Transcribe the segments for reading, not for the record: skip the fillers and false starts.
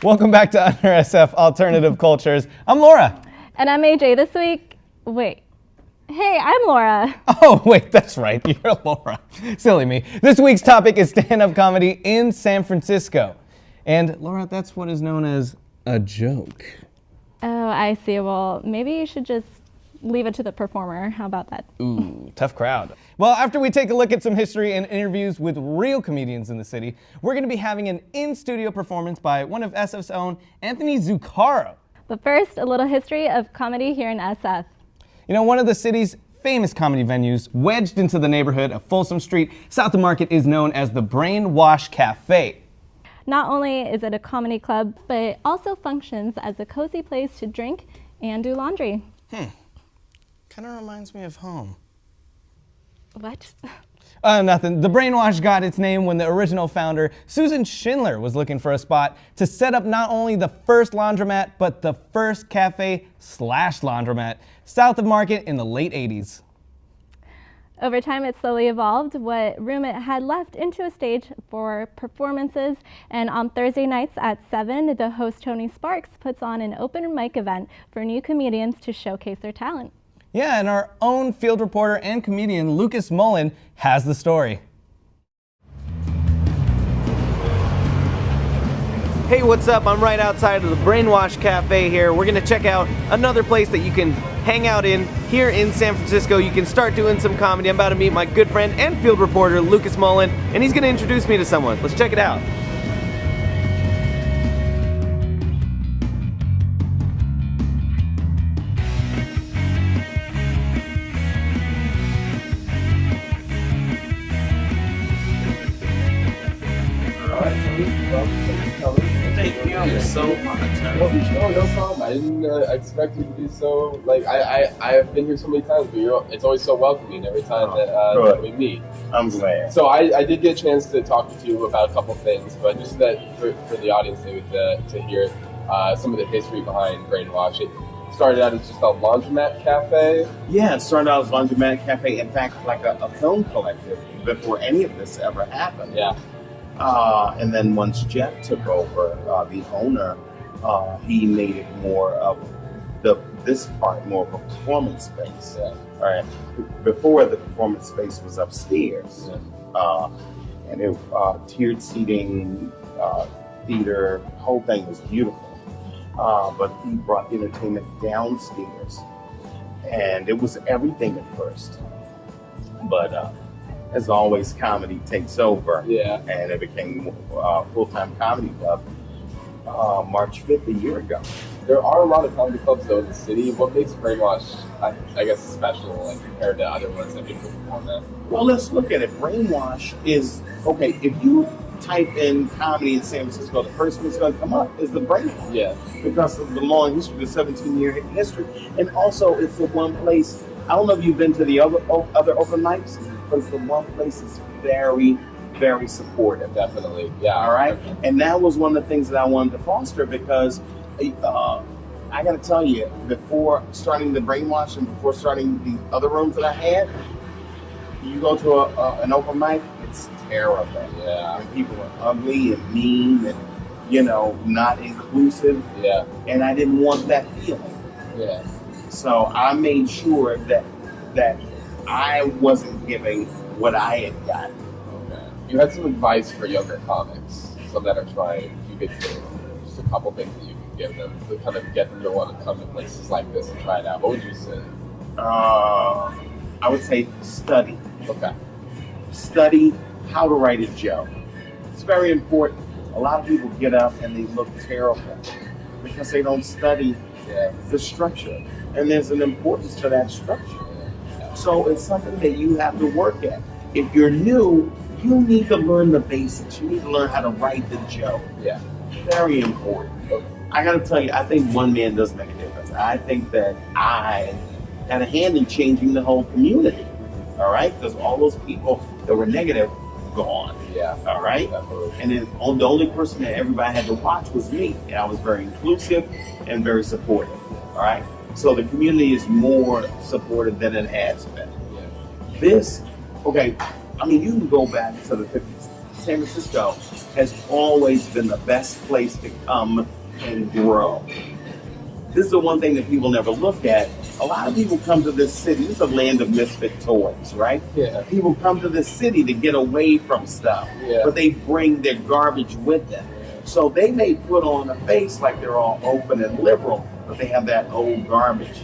Welcome back to Under SF Alternative Cultures. I'm Laura. And I'm AJ. This week, hey, I'm Laura. Oh, wait, that's right. You're Laura. Silly me. This week's topic is stand-up comedy in San Francisco. And Laura, that's what is known as a joke. Oh, I see. Well, maybe you should just leave it to the performer. How about that? Ooh, tough crowd. Well, after we take a look at some history and interviews with real comedians in the city, we're going to be having an in-studio performance by one of SF's own, Anthony Zuccaro. But first, a little history of comedy here in SF. You know, one of the city's famous comedy venues, wedged into the neighborhood of Folsom Street, south of Market, is known as the Brainwash Cafe. Not only is it a comedy club, but it also functions as a cozy place to drink and do laundry. Kind of reminds me of home. What? Nothing. The Brainwash got its name when the original founder, Susan Schindler, was looking for a spot to set up not only the first laundromat, but the first cafe/laundromat south of Market in the late 80s. Over time, it slowly evolved what room it had left into a stage for performances. And on Thursday nights at 7, the host Tony Sparks puts on an open mic event for new comedians to showcase their talent. Yeah, and our own field reporter and comedian Lucas Mullen has the story. Hey, what's up? I'm right outside of the Brainwash Cafe here. We're gonna check out another place that you can hang out in here in San Francisco. You can start doing some comedy. I'm about to meet my good friend and field reporter Lucas Mullen, and he's gonna introduce me to someone. Let's check it out. Thank you so much. No problem. I didn't expect you to be so, like, I've been here so many times, but it's always so welcoming every time that we meet. I'm glad. So I did get a chance to talk to you about a couple things, but just that for the audience to hear some of the history behind Brainwash. It started out as just a laundromat cafe. Yeah, it started out as Laundromat Cafe. In fact, like a film collective before any of this ever happened. Yeah. And then once Jeff took over, the owner, he made it more of this part more of a performance space. Yeah. All right. Before, the performance space was upstairs, and it tiered seating, theater, the whole thing was beautiful. But he brought the entertainment downstairs, and it was everything at first. But as always, comedy takes over, and it became a full-time comedy club March 5th, a year ago. There are a lot of comedy clubs though in the city. What makes Brainwash, I guess, special, like, compared to other ones that people perform at? Well, let's look at it. Brainwash is, okay, if you type in comedy in San Francisco, the first one's going to come up is the Brainwash. Yeah. Because of the long history, the 17-year history. And also, it's the one place, I don't know if you've been to the other open mics, but it's the one place that's very, very supportive. Definitely, yeah. All right? And that was one of the things that I wanted to foster, because I got to tell you, before starting the Brainwash and before starting the other rooms that I had, you go to an open mic, it's terrible. Yeah. And people are ugly and mean and, not inclusive. Yeah. And I didn't want that feeling. Yeah. So I made sure that I wasn't giving what I had gotten. Okay. You had some advice for younger comics, some that are trying. You could just a couple things that you could give them to kind of get them to want to come to places like this and try it out. What would you say? I would say study. Okay. Study how to write a joke. It's very important. A lot of people get up and they look terrible because they don't study the structure. And there's an importance to that structure. So it's something that you have to work at. If you're new, you need to learn the basics. You need to learn how to write the joke. Yeah. Very important. I gotta tell you, I think one man does make a difference. I think that I had a hand in changing the whole community. All right? Because all those people that were negative, gone. Yeah. All right? Definitely. And then the only person that everybody had to watch was me. And I was very inclusive and very supportive. All right? So the community is more supportive than it has been. Yeah. This, okay, I mean, you can go back to the 50s. San Francisco has always been the best place to come and grow. This is the one thing that people never look at. A lot of people come to this city. This is a land of misfit toys, right? Yeah. People come to this city to get away from stuff, but they bring their garbage with them. So they may put on a face like they're all open and liberal, but they have that old garbage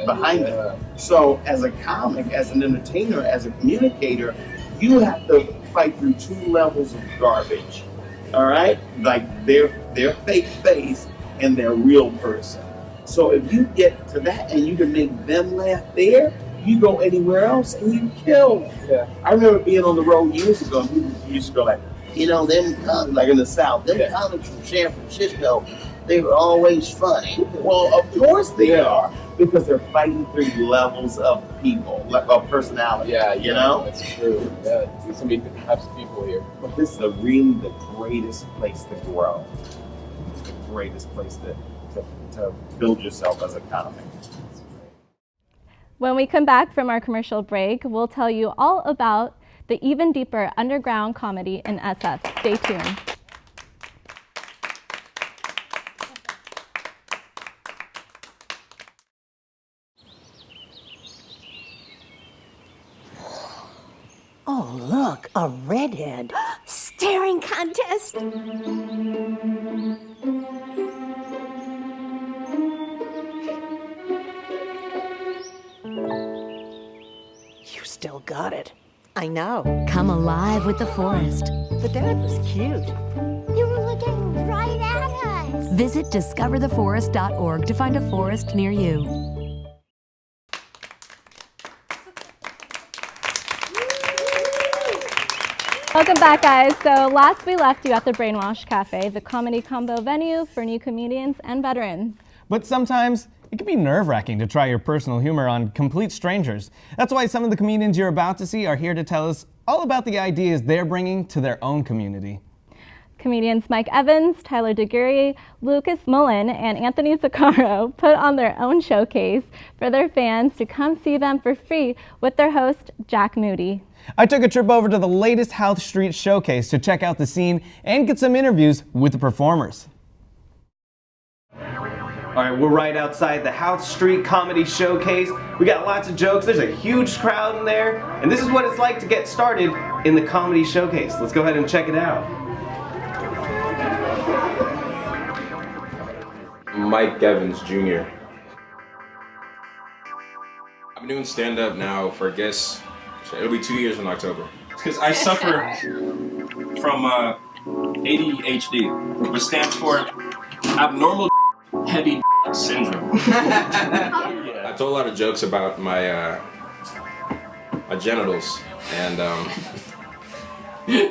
behind them. So as a comic, as an entertainer, as a communicator, you have to fight through two levels of garbage. All right? Like their fake face and their real person. So if you get to that and you can make them laugh there, you go anywhere else and you kill. Yeah. I remember being on the road years ago, and people used to go like, you know, them comics, like in the South, them comics from San Francisco, they were always funny. Well, of course they are, because they're fighting through levels of people, of personality. Yeah, you know? That's true. Yeah, there's so many types of people here. But this is really the greatest place to grow. It's the greatest place to build yourself as a comic. When we come back from our commercial break, we'll tell you all about the even deeper underground comedy in SF. Stay tuned. Oh, look, a redhead. Staring contest. You still got it. I know. Come alive with the forest. The dad was cute. You were looking right at us. Visit discovertheforest.org to find a forest near you. Welcome back, guys. So last we left you at the Brainwash Cafe, the comedy combo venue for new comedians and veterans. But sometimes it can be nerve-wracking to try your personal humor on complete strangers. That's why some of the comedians you're about to see are here to tell us all about the ideas they're bringing to their own community. Comedians Mike Evans, Tyler Deguerre, Lucas Mullen, and Anthony Zuccaro put on their own showcase for their fans to come see them for free with their host, Jack Moody. I took a trip over to the latest Houth Street showcase to check out the scene and get some interviews with the performers. All right, we're right outside the Houth Street Comedy Showcase. We got lots of jokes. There's a huge crowd in there. And this is what it's like to get started in the Comedy Showcase. Let's go ahead and check it out. Mike Evans, Jr. I've been doing stand-up now for, I guess, it'll be 2 years in October. Because I suffer from ADHD, which stands for abnormal heavy syndrome. I told a lot of jokes about my my genitals, and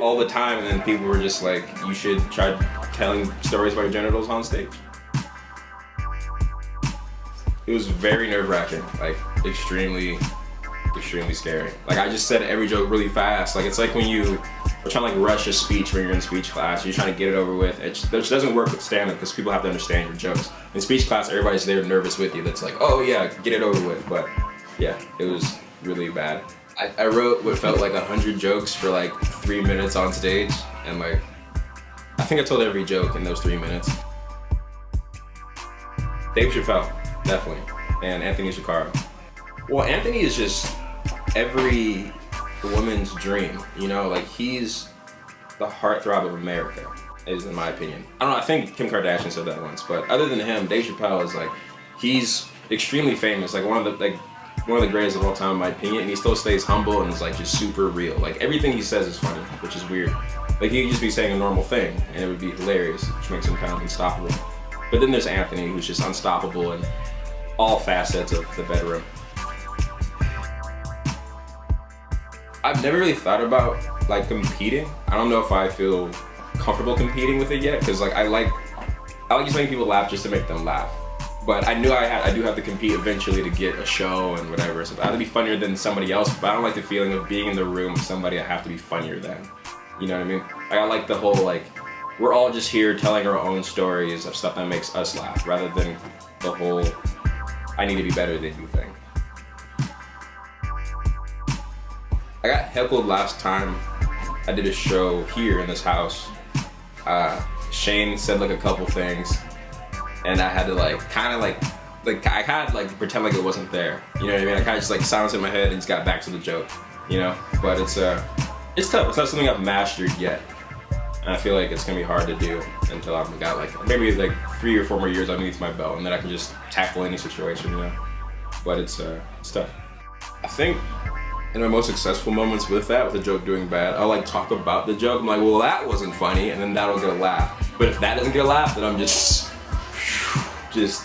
all the time, and then people were just like, you should try telling stories about your genitals on stage. It was very nerve-wracking, like extremely scary. Like I just said every joke really fast. Like it's like when you are trying to like rush a speech when you're in speech class. You're trying to get it over with. It just doesn't work with stand-up because people have to understand your jokes. In speech class, everybody's there nervous with you. That's like, oh yeah, get it over with. But yeah, it was really bad. I wrote what felt like 100 jokes for like 3 minutes on stage, and like I think I told every joke in those 3 minutes. Dave Chappelle, definitely, and Anthony Zuccaro. Well, Anthony is just every woman's dream, you know, like he's the heartthrob of America, is in my opinion. I don't know, I think Kim Kardashian said that once, but other than him, Dave Chappelle is like, he's extremely famous, like one of the greatest of all time in my opinion, and he still stays humble and is like just super real. Like everything he says is funny, which is weird. Like he could just be saying a normal thing and it would be hilarious, which makes him kind of unstoppable. But then there's Anthony, who's just unstoppable in all facets of the bedroom. I've never really thought about like competing. I don't know if I feel comfortable competing with it yet, because like I like just making people laugh just to make them laugh. But I knew I do have to compete eventually to get a show and whatever. So I have to be funnier than somebody else, but I don't like the feeling of being in the room with somebody I have to be funnier than. You know what I mean? Like I like the whole like, we're all just here telling our own stories of stuff that makes us laugh, rather than the whole I need to be better than you thing. I got heckled last time I did a show here in this house, Shane said like a couple things, and I had to like kind of like I kind of like pretend like it wasn't there. You know what I mean? I kind of just like silence in my head and just got back to the joke. You know, but it's tough. It's not something I've mastered yet, and I feel like it's gonna be hard to do until I've got like maybe like 3 or 4 more years underneath my belt, and then I can just tackle any situation. You know, but it's tough. I think in my most successful moments with the joke doing bad, I'll like talk about the joke. I'm like, well, that wasn't funny, and then that'll get a laugh. But if that doesn't get a laugh, then I'm just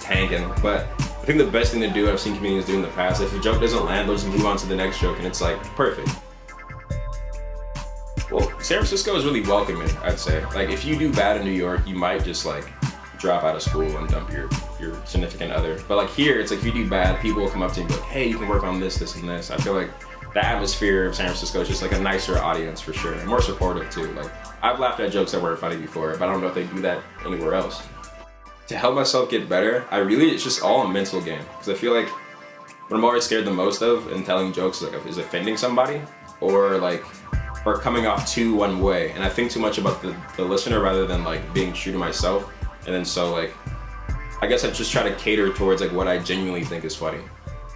tanking. But I think the best thing to do, I've seen comedians do in the past, if a joke doesn't land, they'll just move on to the next joke, and it's like perfect. Well, San Francisco is really welcoming, I'd say. Like if you do bad in New York, you might just like drop out of school and dump your significant other. But like here, it's like if you do bad, people will come up to you and be like, hey, you can work on this, and this. I feel like the atmosphere of San Francisco is just like a nicer audience for sure, and more supportive too. Like I've laughed at jokes that weren't funny before, but I don't know if they do that anywhere else. To help myself get better, it's just all a mental game. Because I feel like what I'm always scared the most of in telling jokes is offending somebody or coming off too one way. And I think too much about the listener rather than like being true to myself. And then so like, I guess I just try to cater towards like what I genuinely think is funny.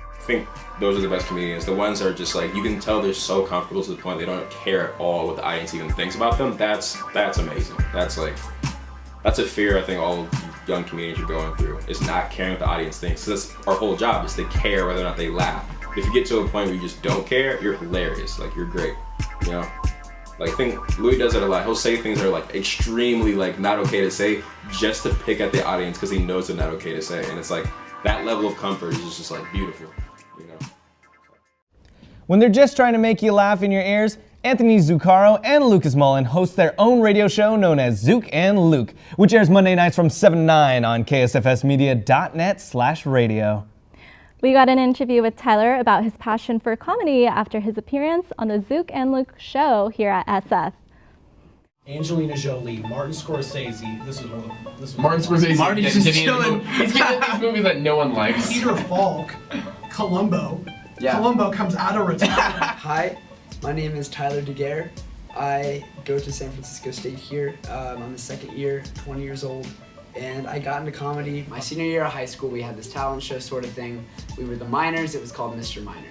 I think those are the best comedians. The ones that are just like, you can tell they're so comfortable to the point they don't care at all what the audience even thinks about them. That's amazing. That's a fear I think all young comedians are going through, is not caring what the audience thinks. So that's our whole job, is to care whether or not they laugh. But if you get to a point where you just don't care, you're hilarious. Like you're great, you know? Like I think Louis does it a lot. He'll say things that are like extremely like not okay to say just to pick at the audience because he knows they're not okay to say. And it's like that level of comfort is just like beautiful, you know? When they're just trying to make you laugh in your ears, Anthony Zuccaro and Lucas Mullen host their own radio show known as Zook and Luke, which airs Monday nights from 7 to 9 on ksfsmedia.net/radio. We got an interview with Tyler about his passion for comedy after his appearance on the Zook and Luke show here at SF. Angelina Jolie, Martin Scorsese. Martin Scorsese. Marty's just chilling. He's getting these movies that no one likes. Peter Falk, Columbo. Yeah. Columbo comes out of retirement. Hi, my name is Tyler Deguerre. I go to San Francisco State here. I'm the second year, 20 years old, and I got into comedy my senior year of high school. We had this talent show sort of thing. We were the minors. It was called Mr. Minor.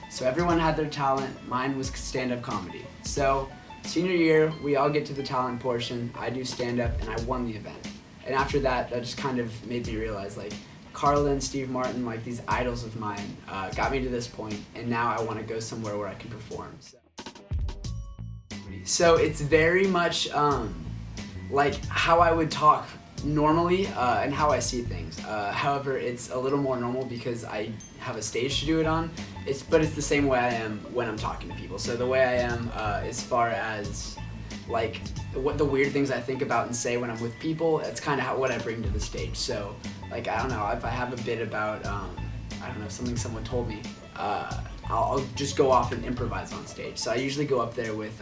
So everyone had their talent. Mine was stand-up comedy. So senior year, we all get to the talent portion. I do stand-up, and I won the event. And after that, that just kind of made me realize, like, Carla and Steve Martin, like these idols of mine, got me to this point, and now I want to go somewhere where I can perform. So it's very much like how I would talk normally and how I see things. However, it's a little more normal because I have a stage to do it on. But it's the same way I am when I'm talking to people. So the way I am as far as like what the weird things I think about and say when I'm with people, it's kind of what I bring to the stage. So like, I don't know, if I have a bit about, I don't know, something someone told me, I'll just go off and improvise on stage. So I usually go up there with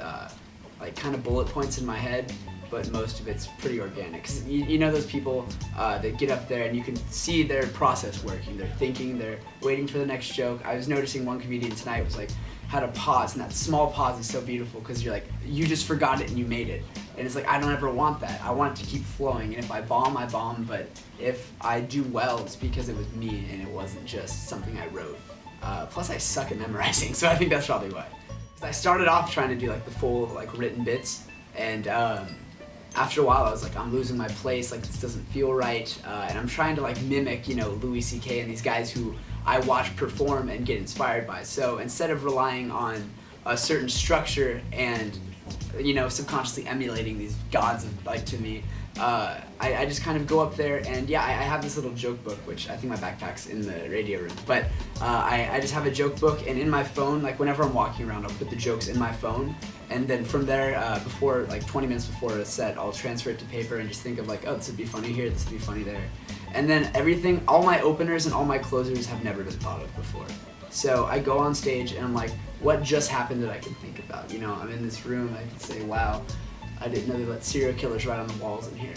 like kind of bullet points in my head, but most of it's pretty organic. Cause you know those people that get up there and you can see their process working. They're thinking, they're waiting for the next joke. I was noticing one comedian tonight was like, had a pause, and that small pause is so beautiful because you're like, you just forgot it and you made it. And it's like, I don't ever want that. I want it to keep flowing, and if I bomb, I bomb, but if I do well, it's because it was me and it wasn't just something I wrote. Plus I suck at memorizing, so I think that's probably why. I started off trying to do like the full like written bits, and after a while I was like, I'm losing my place, like this doesn't feel right, and I'm trying to like mimic, you know, Louis C.K. and these guys who I watch perform and get inspired by. So instead of relying on a certain structure and, you know, subconsciously emulating these gods of, like, to me, I just kind of go up there and yeah, I have this little joke book, which I think my backpack's in the radio room, but I just have a joke book, and in my phone, like whenever I'm walking around, I'll put the jokes in my phone, and then from there, before, like 20 minutes before a set, I'll transfer it to paper and just think of like, oh, this would be funny here, this would be funny there. And then everything, all my openers and all my closers have never been thought of before. So I go on stage and I'm like, what just happened that I can think about? You know, I'm in this room, I can say, wow, I didn't know they let serial killers write on the walls in here.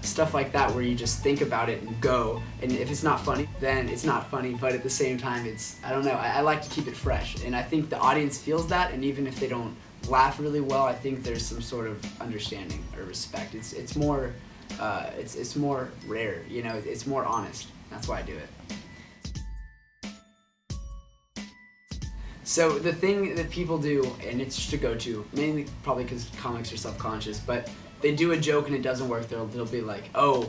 Stuff like that where you just think about it and go, and if it's not funny, then it's not funny, but at the same time, it's, I don't know, I like to keep it fresh, and I think the audience feels that, and even if they don't laugh really well, I think there's some sort of understanding or respect. It's more rare, you know. It's more honest. That's why I do it. So the thing that people do, and it's just a go-to, mainly probably because comics are self-conscious, but they do a joke and it doesn't work, they'll be like, oh,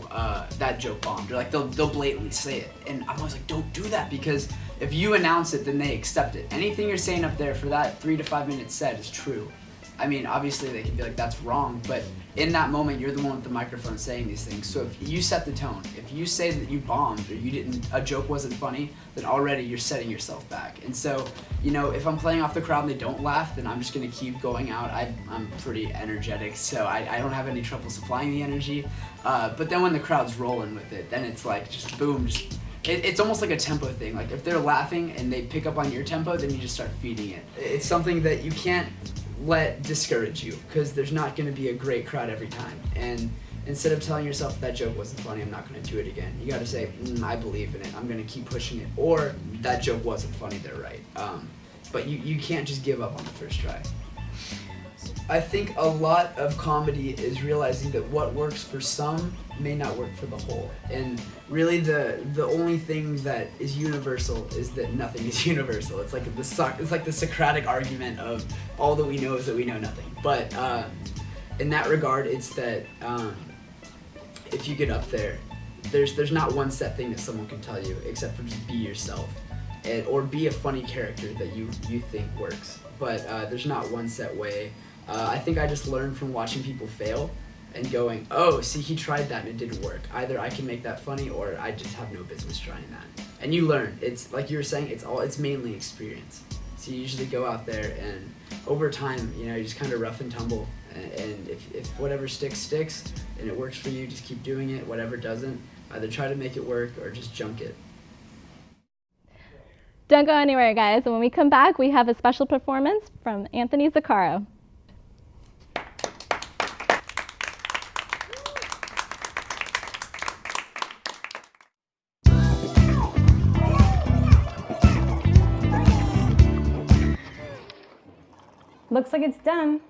that joke bombed, or like they'll blatantly say it. And I'm always like, don't do that, because if you announce it, then they accept it. Anything you're saying up there for that 3 to 5 minute set is true. I mean, obviously they can be like, that's wrong, but in that moment, you're the one with the microphone saying these things. So if you set the tone, if you say that you bombed or a joke wasn't funny, then already you're setting yourself back. And so, you know, if I'm playing off the crowd and they don't laugh, then I'm just gonna keep going out. I'm pretty energetic, so I don't have any trouble supplying the energy. But then when the crowd's rolling with it, then it's like just boom, it's almost like a tempo thing. Like if they're laughing and they pick up on your tempo, then you just start feeding it. It's something that you can't let discourage you, because there's not going to be a great crowd every time. And instead of telling yourself that joke wasn't funny, I'm not going to do it again, you got to say, I believe in it, I'm going to keep pushing it, or that joke wasn't funny, they're right. But you can't just give up on the first try. I think a lot of comedy is realizing that what works for some may not work for the whole. And really the only thing that is universal is that nothing is universal. It's like the Socratic argument of all that we know is that we know nothing. But in that regard, it's that if you get up there, there's not one set thing that someone can tell you except for just be yourself, or be a funny character that you think works. But there's not one set way. I think I just learned from watching people fail and going, oh, see, he tried that and it didn't work. Either I can make that funny, or I just have no business trying that. And you learn. It's like you were saying, it's mainly experience. So you usually go out there, and over time, you know, you just kind of rough and tumble. And if whatever sticks, and it works for you, just keep doing it. Whatever doesn't, either try to make it work or just junk it. Don't go anywhere, guys. And when we come back, we have a special performance from Anthony Zuccaro. Looks like it's done.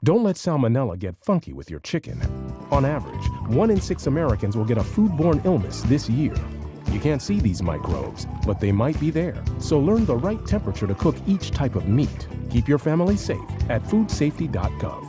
Don't let salmonella get funky with your chicken. On average, 1 in 6 Americans will get a foodborne illness this year. You can't see these microbes, but they might be there. So learn the right temperature to cook each type of meat. Keep your family safe at foodsafety.gov.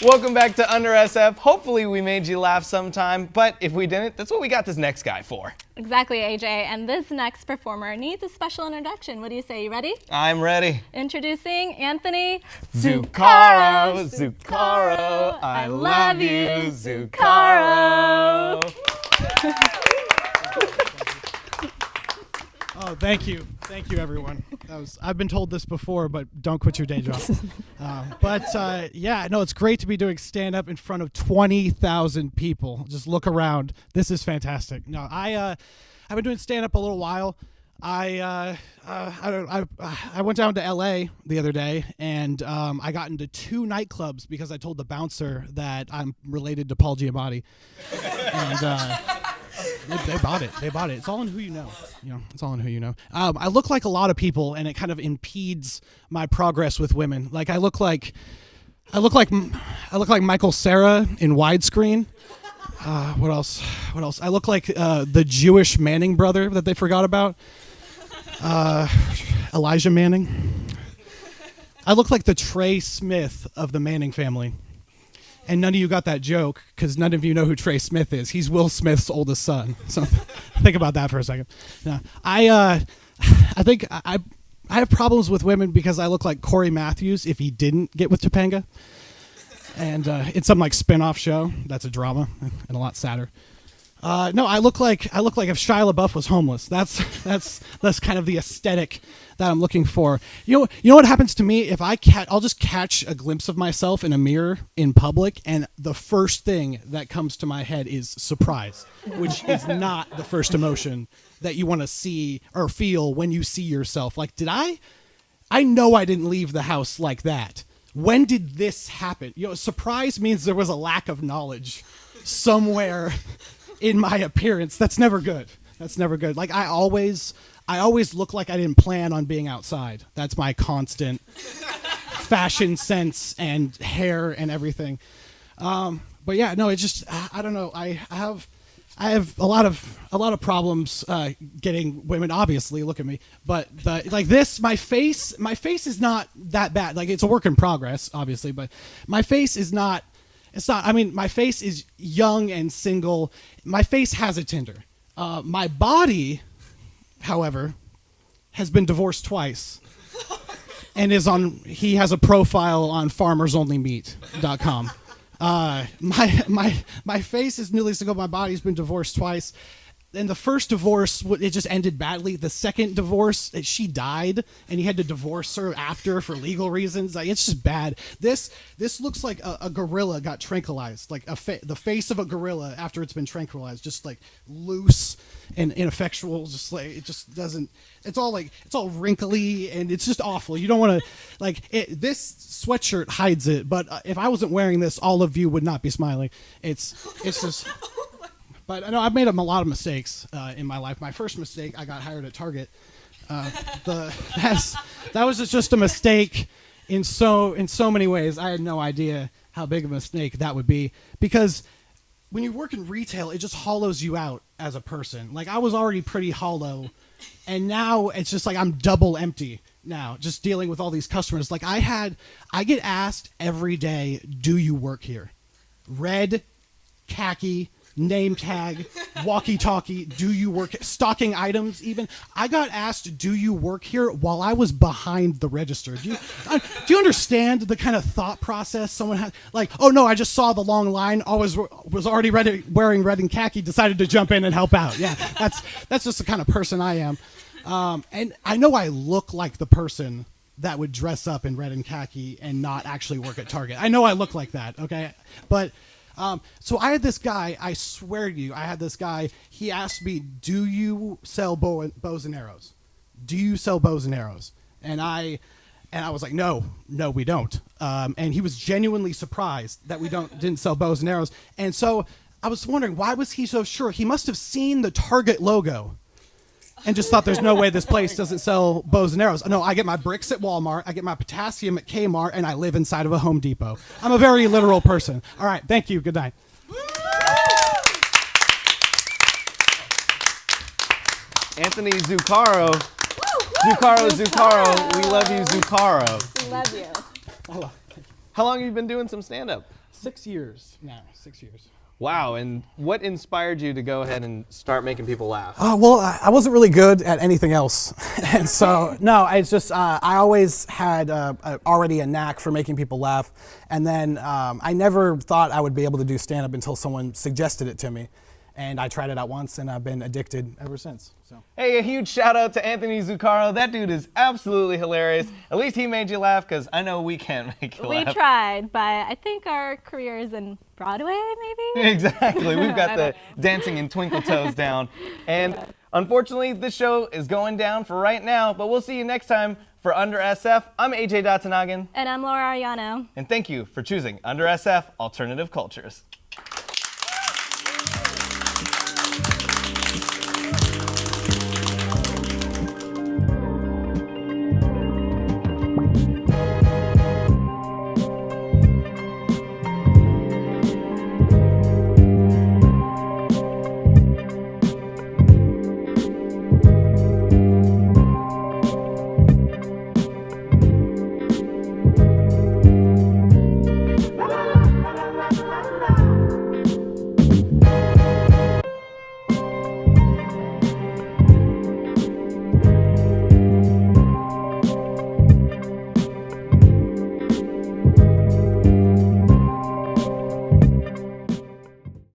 Welcome back to Under SF. Hopefully we made you laugh sometime, but if we didn't, that's what we got this next guy for. Exactly, AJ. And this next performer needs a special introduction. What do you say? You ready? I'm ready. Introducing Anthony Zuccaro. Zuccaro. I love you, Zuccaro. Oh, thank you. Thank you, everyone. I've been told this before, but don't quit your day job. Yeah, no, it's great to be doing stand-up in front of 20,000 people. Just look around. This is fantastic. No, I've been doing stand-up a little while. I went down to LA the other day, and I got into 2 nightclubs because I told the bouncer that I'm related to Paul Giamatti. And they bought it. They bought it. It's all in who you know. It's all in who you know. I look like a lot of people, and it kind of impedes my progress with women. Like I look like Michael Cera in widescreen. What else? I look like the Jewish Manning brother that they forgot about. Elijah Manning. I look like the Trey Smith of the Manning family. And none of you got that joke because none of you know who Trey Smith is. He's Will Smith's oldest son. So think about that for a second. No, I think I have problems with women because I look like Corey Matthews if he didn't get with Topanga. And it's some like spin-off show that's a drama and a lot sadder. No, I look like if Shia LaBeouf was homeless. That's kind of the aesthetic that I'm looking for. You know what happens to me if I'll just catch a glimpse of myself in a mirror in public, and the first thing that comes to my head is surprise, which is not the first emotion that you want to see or feel when you see yourself. Like, I know I didn't leave the house like that. when did this happen? Surprise means there was a lack of knowledge somewhere in my appearance. That's never good. That's never good. Like I always look like I didn't plan on being outside. That's my constant fashion sense and hair and everything. But yeah, no, it's just I don't know. I have a lot of problems getting women. Obviously, look at me. But like this, my face is not that bad. Like it's a work in progress, obviously. But my face is not. It's not. I mean, my face is young and single. My face has a Tinder. My body, however, has been divorced twice, and he has a profile on FarmersOnlyMeat.com. My face is newly single. My body's been divorced twice. And the first divorce, it just ended badly. The second divorce, she died, and he had to divorce her after for legal reasons. Like, it's just bad. This looks like a gorilla got tranquilized, like the face of a gorilla after it's been tranquilized, just like loose and ineffectual. Just like it just doesn't. It's all wrinkly and it's just awful. You don't want to like it. This sweatshirt hides it, but if I wasn't wearing this, all of you would not be smiling. It's just. But I know I've made a lot of mistakes in my life. My first mistake, I got hired at Target. That was just a mistake in so many ways. I had no idea how big of a mistake that would be, because when you work in retail, it just hollows you out as a person. Like I was already pretty hollow, and now it's just like I'm double empty now, just dealing with all these customers. Like I get asked every day, "Do you work here?" Red, khaki, name tag, walkie-talkie, do you work, stocking items even. I got asked, do you work here, while I was behind the register. Do you understand the kind of thought process someone had? Like, oh no, I just saw the long line, was already wearing red and khaki, decided to jump in and help out. Yeah, that's just the kind of person I am. And I know I look like the person that would dress up in red and khaki and not actually work at Target. I know I look like that, okay? But so I had this guy, I swear to you, he asked me, do you sell bows and arrows? Do you sell bows and arrows? And I was like, no, we don't. And he was genuinely surprised that we didn't sell bows and arrows. And so I was wondering, why was he so sure? He must have seen the Target logo and just thought there's no way this place doesn't sell bows and arrows. No, I get my bricks at Walmart, I get my potassium at Kmart, and I live inside of a Home Depot. I'm a very literal person. All right, thank you. Good night. Anthony Zuccaro. Zuccaro. We love you, Zuccaro. We love you. How long have you been doing some stand-up? 6 years now. 6 years. Wow, and what inspired you to go ahead and start making people laugh? Well, I wasn't really good at anything else. And so, no, it's just, I always had already a knack for making people laugh. And then I never thought I would be able to do stand-up until someone suggested it to me. And I tried it out once, and I've been addicted ever since. So. Hey, a huge shout out to Anthony Zuccaro. That dude is absolutely hilarious. At least he made you laugh, because I know we can't make you laugh. We tried, but I think our career is in Broadway, maybe? Exactly. We've got the dancing and twinkle toes down. And unfortunately, this show is going down for right now, but we'll see you next time for Under SF. I'm AJ Datanagan. And I'm Laura Ariano. And thank you for choosing Under SF Alternative Cultures.